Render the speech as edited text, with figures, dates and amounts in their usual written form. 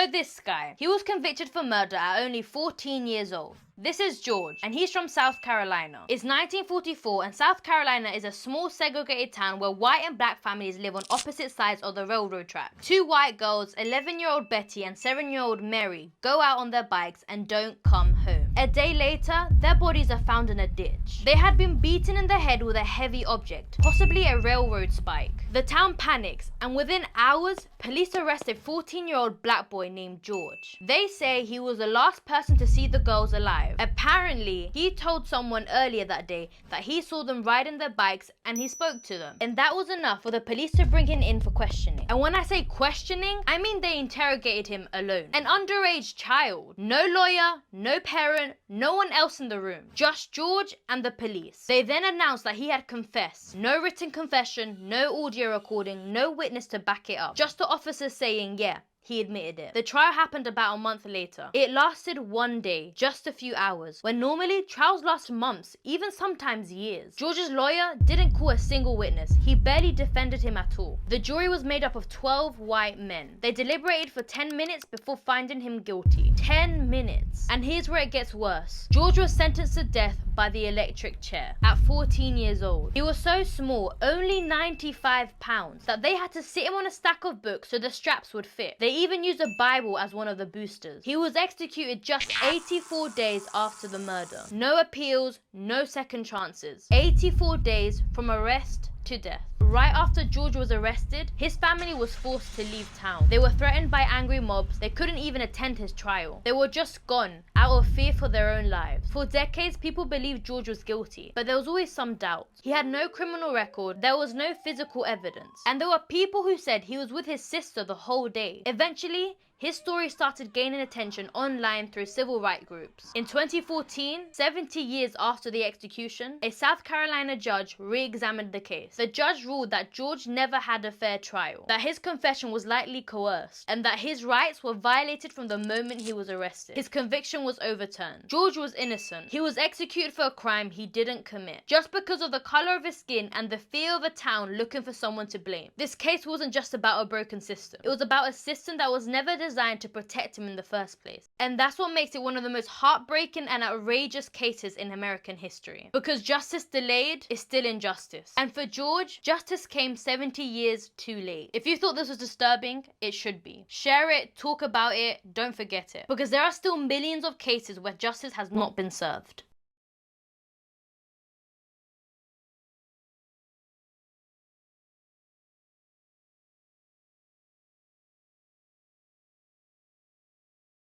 So this guy, he was convicted for murder at only 14 years old. This is George, and he's from South Carolina. It's 1944, and South Carolina is a small segregated town where white and black families live on opposite sides of the railroad track. Two white girls, 11-year-old Betty and 7-year-old Mary, go out on their bikes and don't come home. A day later, their bodies are found in a ditch. They had been beaten in the head with a heavy object, possibly a railroad spike. The town panics, and within hours, police arrest a 14-year-old black boy named George. They say he was the last person to see the girls alive. Apparently, he told someone earlier that day that he saw them riding their bikes and he spoke to them. And that was enough for the police to bring him in for questioning. And when I say questioning, I mean they interrogated him alone. An underage child. No lawyer, no parent, no one else in the room. Just George and the police. They then announced that he had confessed. No written confession, no audio recording, no witness to back it up. Just the officers saying, yeah, he admitted it. The trial happened about a month later. It lasted one day, just a few hours, when normally trials last months, even sometimes years. George's lawyer didn't call a single witness. He barely defended him at all. The jury was made up of 12 white men. They deliberated for 10 minutes before finding him guilty. 10 minutes. And here's where it gets worse. George was sentenced to death by the electric chair at 14 years old. He was so small, only 95 pounds, that they had to sit him on a stack of books so the straps would fit. They even used a Bible as one of the boosters. He was executed just 84 days after the murder. No appeals, no second chances. 84 days from arrest to death. Right after George was arrested, his family was forced to leave town. They were threatened by angry mobs. They couldn't even attend his trial. They were just gone, out of fear for their own lives. For decades, people believed George was guilty, but there was always some doubt. He had no criminal record, there was no physical evidence, and there were people who said he was with his sister the whole day. Eventually, his story started gaining attention online through civil rights groups. In 2014, 70 years after the execution, a South Carolina judge re-examined the case. The judge ruled that George never had a fair trial, that his confession was likely coerced, and that his rights were violated from the moment he was arrested. His conviction was overturned. George was innocent. He was executed for a crime he didn't commit, just because of the color of his skin and the fear of a town looking for someone to blame. This case wasn't just about a broken system. It was about a system that was never designed to protect him in the first place. And that's what makes it one of the most heartbreaking and outrageous cases in American history. Because justice delayed is still injustice. And for George, justice came 70 years too late. If you thought this was disturbing, it should be. Share it, talk about it, don't forget it. Because there are still millions of cases where justice has not been served.